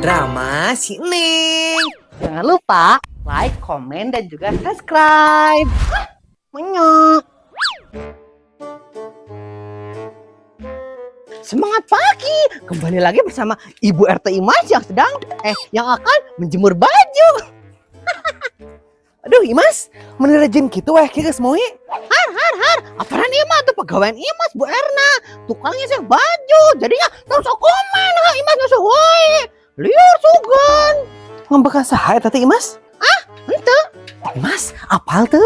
drama si Neng. Jangan lupa like, komen, dan juga subscribe. Menyok. Semangat pagi, kembali lagi bersama Ibu RT Imas yang akan menjemur baju. Aduh Imas, menerajen gitu kita semuanya. Har, apaan Imas tuh pegawaian Imas Bu Erna, tukangnya sih baju, jadinya terus komen Imas nyusuh wae. Liur sugan. Ngambekan saha tadi Imas? Ente. Imas, apal tuh?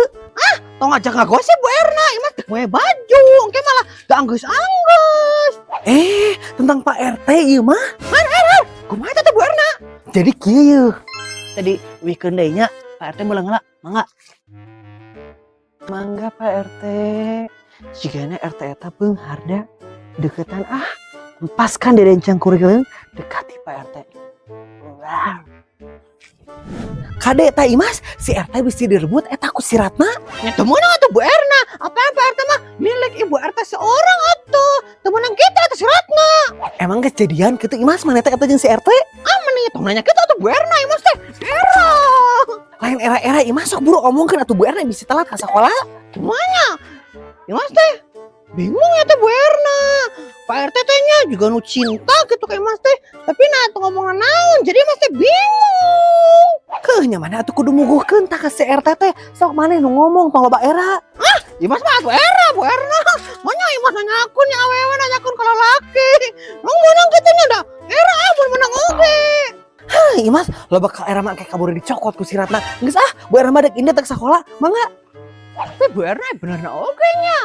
Tong ngajak ngagosip Bu Erna, Imas wae baju, engke malah gak anggus-anggus. Tentang Pak RT ieu mah. Kumaha eta teh Bu Erna? Jadi kieu. Tadi weekend day-nya Pak RT mulai mangga. Mangga Pak RT. Jigana RT eta beungharda deketan lepaskan derencang kurikulum dekati Pak RT. Kade eta Imas, si RT bisa direbut eta ku si Ratna. Nya teu meunang atuh Bu Erna. Apa Pak RT mah milik Ibu RT seorang atuh. Teu meunang kita atuh si Ratna. Emang kejadian kitu Imas mana teh eta jeung si RT? Meni tong nanya kita atuh Bu Erna Imas teh. Era. Lain era-era Imas sok buru omongkeun atuh Bu Erna bisa telat ka sakola. Gimana? Imas teh bingung ya teh Bu Erna. Pak RT teh-nya juga nu cinta gitu kayak Mas teh. Tapi nah tuh ngomongan naon. Jadi Mas teh bingung. Nya mana atuh kudu muguhkeun tah ka si RT teh. Sok maneh nu ngomong tong loba era. Imas mah Bu Erna. Manya Imas nanyakeun nya awewe nanyakeun ka lalaki. Nung meunang kitu nya da. Era mun menang oge. Imas loba ka era mah kayak kabur dicokot ku si Ratna. Geus Bu Erna mah deuk indah teh sakola. Mangga. Tapi Bu Erna benerna oge nya.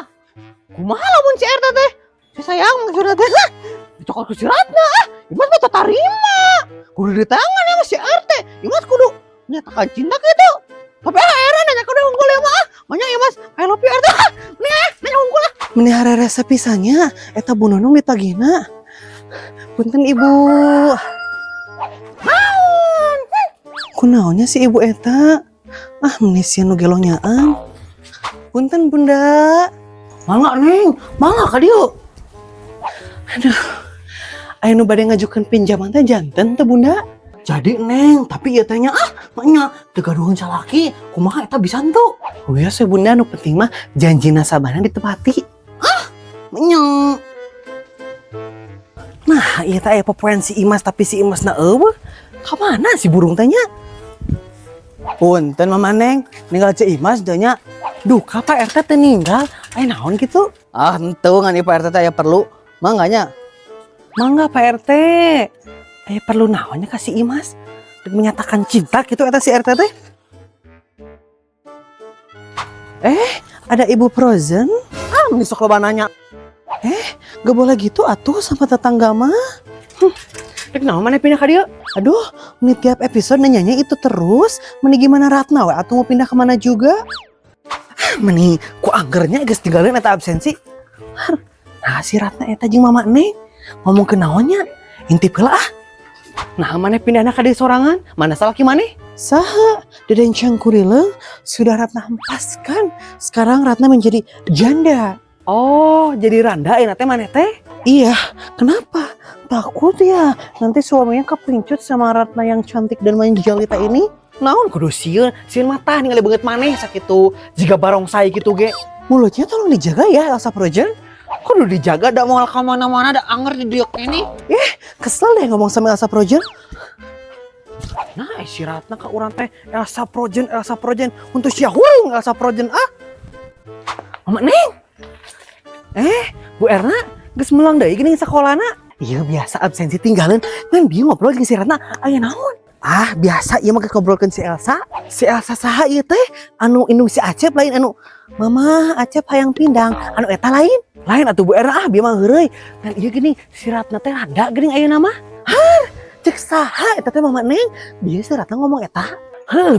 Kumaha lamun si RT teh? Si sayang maksudna teh. Dicokot ku si Ratna. Imas mah teu tarima. Kudu ditangan ya si RT. Imas kudu nyatakan cinta gitu. Tapi era nanya kudu unggul ya mah. Manya Imas I love you RT. Nanya unggul lah. Menihara resep pisangnya eta Bu Nunung ditagihna. Punten Ibu. Naon? Kunaonnya si Ibu eta? Meuni sieu nu gelonyaan. Punten Bunda. Mangga Neng, mangga ka dieu. Aduh. Aya nu bade ngajukeun pinjaman teh janten teh Bunda. Jadi Neng, tapi ieu teh nya manya teu gaduhan salaki. Kumaha eta bisa henteu? Oh ya sih Bunda, nu penting mah janjina sabana ditepati. Manya. Nah, ieu teh aya popoen si Imas tapi si Imasna eueuh. Ka mana si burung teh nya? Punten Mama Neng, ninggal ce Imas deu nya. Duka Pak RT teh ninggal. Aya naon gitu? Henteu ngan ieu Pak RT teh aya perlu. Mangganya. Mangga Pak RT. Aya perlu naonnya ka si Imas? Dek menyatakan cinta gitu eta si RT teh. Ada Ibu Frozen? Meni sok loba nanya. Gak boleh gitu atuh sama tetangga mah. Rek naon maneh pindah ka dieu? Aduh, ini tiap episode nanyanya itu terus. Meni gimana Ratna we atuh mau pindah kemana juga? Meni ku anggernya geus tinggalin eta absensi. Nah si Ratna eta jeung Mama Neng ngomong ke naonnya? Intip heula Nah maneh pindahna ka dieu sorangan? Mana salaki maneh? Saha Dedencang Kurileung sudah Ratna hempaskan. Sekarang Ratna menjadi janda. Oh, jadi randa teh maneh teh? Iya, kenapa? Takut ya nanti suaminya kepincut sama Ratna yang cantik dan menjelita ini. Naon kudu sieun mah tah ningali beungeut maneh sakitu jiga barongsai kitu ge. Mulutnya tolong dijaga ya Elsa Frozen. Kudu dijaga da moal ka mana-mana da anger di dieu ini. Kesel deh ngomong sama Elsa Frozen. Nah, si Ratna ka urang teh Elsa Frozen untuk sia hurung Elsa Frozen Mama Neng. Bu Erna geus melang deui geuning sakolana. Iya biasa absensi tinggalin. Ngan bingung ngobrol jeung si Ratna. Aya naon? Biasa ieu mah geus ngobrolkeun si Elsa. Si Elsa saha ieu teh? Anu indung si Acep lain anu Mama Acep hayang pindang. Anu eta lain. Lain atuh Bu Erna bieu mah heureuy. Dan ieu geuning si Ratna teh rada geuning ayeuna mah. Cek saha eta teh Mama Neng? Bieu si Ratna ngomong eta.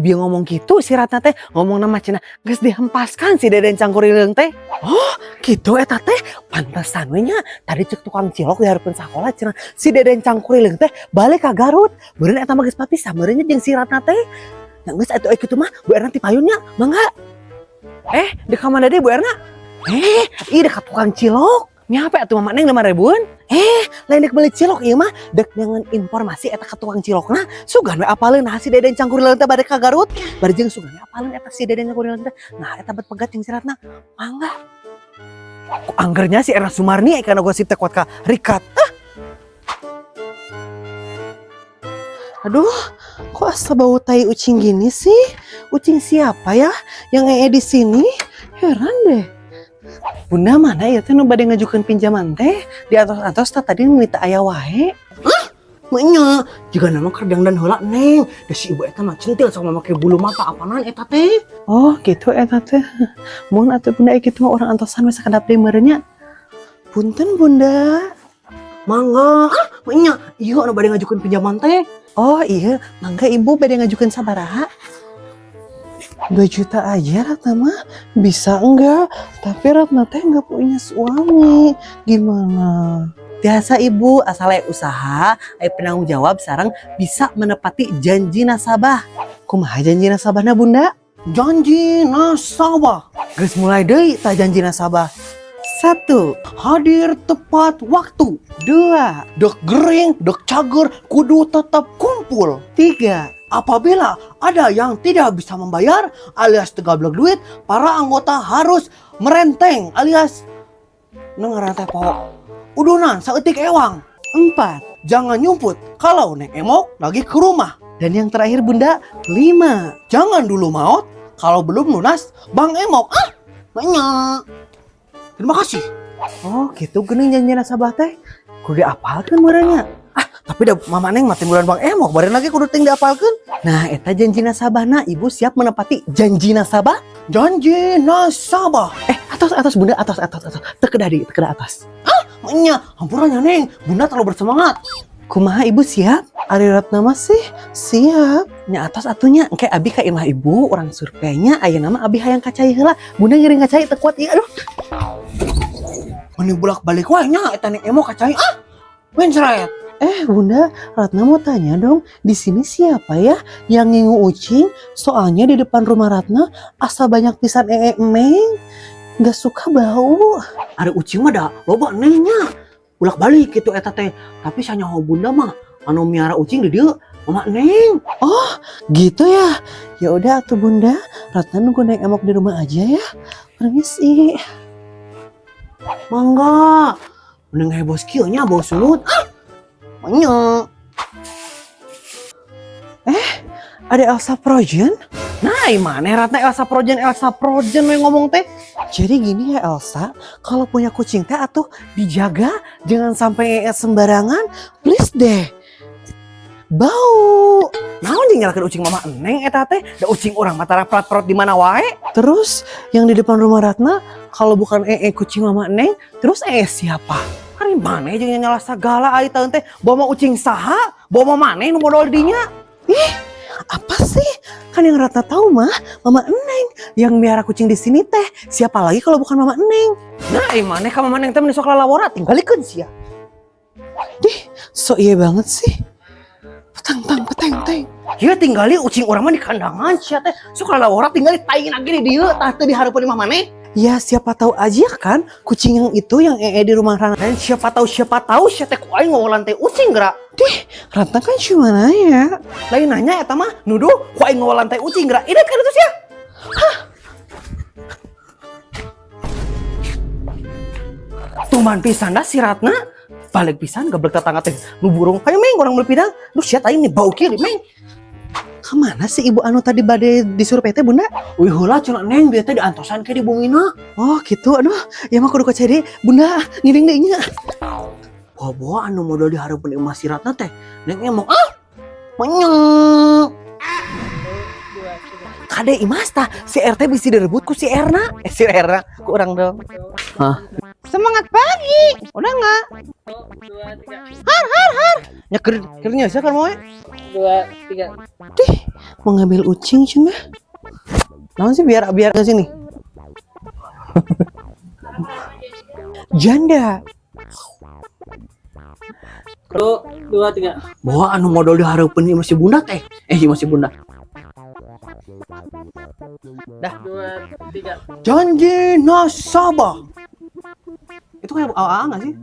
Bieu ngomong gitu si Ratna teh ngomong nama cenah geus dihempaskan si Dedencang Kurileung teh. Oh, gitu eta teh. Pantesan we nya tadi cek tukang cilok di hareupeun sakola cenah si Dedencang Kurileung teh balik ka Garut. Beureun eta mah geus papisah meureun jeung si Ratna teh. Nya geus atuh kitu mah Bu Erna ti payunnya, mangga. Dek ka mana deui Bu Erna? Ih dekat tukang cilok. Nyapa atuh Mama Neng 5.000-an? Lain dek beli cilok ieu mah dek nyangan informasi eta ka tukang cilokna sugan we apaleun nah si Deden cangkur leunteun bade ka Garut. Bari jeung sugan we apaleun eta si Deden cangkur leunteun. Nah eta bet pegat jeung siratna. Mangga. Ku anggernya si Erna Sumarni kana gosip teh kuat ka Rikat. Aduh, kok asa bau tai ucing gini sih? Ucing siapa ya yang di sini? Heran deh. Bunda mana ya teh nu bade ngajukeun pinjaman teh? Di atos tadi minta aya wae. Nya, juga nama kerdang dan heula Neng. Da si ibu eta mah centil sok make bulu mata apaan eta teh. Oh, gitu eta teh. Mun atuh Bunda kitu mah orang antosan we sakadap deui meureunnya. Punten Bunda. Mangga. Nya, ieu anu bade ngajukeun pinjaman teh. Oh iya, mangga ibu bade ngajukeun sabaraha? 2 juta aja Ratna mah bisa enggak? Tapi Ratna teh enggak punya suami. Gimana? Biasa ibu asal aya usaha, aya penanggung jawab sareng bisa menepati janji nasabah. Kumaha janji nasabahna Bunda? Janji nasabah. Geus mulai deui tah janji nasabah. 1. Hadir tepat waktu. 2. Dek gering, dek cager, kudu tetap kumpul. 3. Apabila ada yang tidak bisa membayar alias tegablek duit, para anggota harus merenteng alias ngerantai po. Udunan saeutik ewang. 4. Jangan nyumput kalau Neng Emok lagi ke rumah. Dan yang terakhir Bunda, 5. Jangan dulu maot kalau belum lunas Bang Emok. Banyak. Terima kasih. Oh gitu geuning janji nasabah teh. Kudu diapalkeun meureunnya. Tapi da Mama Neng mati bulan Bang Emok baren lagi kudu ting diapalkeun. Nah eta janji nasabahna ibu siap menepati janji nasabah? Janji nasabah. Atas Bunda atas. Teu kedah atas. Nya, hampurannya Neng. Bunda terlalu bersemangat. Kumaha ibu siap? Ari Ratna mah sih siap. Nya atas atunya engke abi ka imah ibu orang surveinya ayeuna mah abi hayang kacai heula. Bunda ngiring kacai teu kuat ieu aduh. Meni bolak-balik wae nya eta Neng Emok kacai. Mencret. Bunda, Ratna mau tanya dong, di sini siapa ya yang ngingu ucing? Soalnya di depan rumah Ratna asa banyak pisan emeng. Gak suka bau. Ada ucing mah da loba Nengnya. Bolak-balik gitu eta teh. Tapi sanyaho Bunda mah anu miara ucing di dieu Mama Neng. Oh, gitu ya. Ya udah atuh Bunda, Ratna nunggu Neng Emok di rumah aja ya. Permisi. Mangga. Mending heboh kieu nya bau sulut. Banyak. Ada Elsa Projen? Nah, mana Ratna Elsa Projen we ngomong teh. Jadi gini ya Elsa, kalau punya kucing teh atuh dijaga, jangan sampai sembarangan, please deh. Bau. Naon nyalakeun ucing Mama Neng eta teh? Da ucing urang mata prat-prat di mana wae. Terus yang di depan rumah Ratna kalau bukan kucing Mama Neng, terus siapa? Hari mana jeung nyala sagala ari taun teh bawa ucing saha? Bawa mana nu modal dinya? Apa sih? Kan yang Ratna tahu mah Mama Neng yang miara kucing di sini teh. Siapa lagi kalau bukan Mama Neng? Nah, mana ka Mama Neng teh meni sok lalawara tinggalikeun sia. So iya banget sih. Peteng. Ya tinggali ucing urang mah di kandangan sia teh. Sok lalawara tinggali tai lagi di dieu tah teu dihareupeun Mama Neng. Ya siapa tahu aja kan kucing yang itu yang di rumah Ratna. Dan siapa tahu sia teh ku aing ngowolan teh ucing geura. Ratna kan cuma nanya. Lain nanya eta mah nuduh ku aing ngowolan teh ucing geura. Idet kan itu sia. Tuman pisan dah si Ratna. Balik pisan gablek tetangga teh nu burung. Hayu Meng urang meuli pidang. Duh sia tah ini bau kieu Meng. Kemana sih ibu anu tadi bade disuruh PT Bunda? Wih heula cenah Neng dia teh diantosan ke di bungina. Oh gitu, aduh ya mah kudu kacari Bunda ngiring deui nya. Bawa anu modal dihareupeun imah si Ratna teh Neng Emok menyek. Kade imas tah si RT bisa direbut ku si Erna. Si Erna ku urang dong. Semangat pagi. Udah enggak? 2, 3. Har. Nya kernya sia kan moe. 2, 3. Mau ngambil ucing cuma. Naon sih biar ke sini. Janda. 2, 3. Bawa anu modal dihareupeun ieu masih Bunda teh. Masih Bunda. Dah. 2, 3. Janji nasabah. Itu kayak AA nggak sih?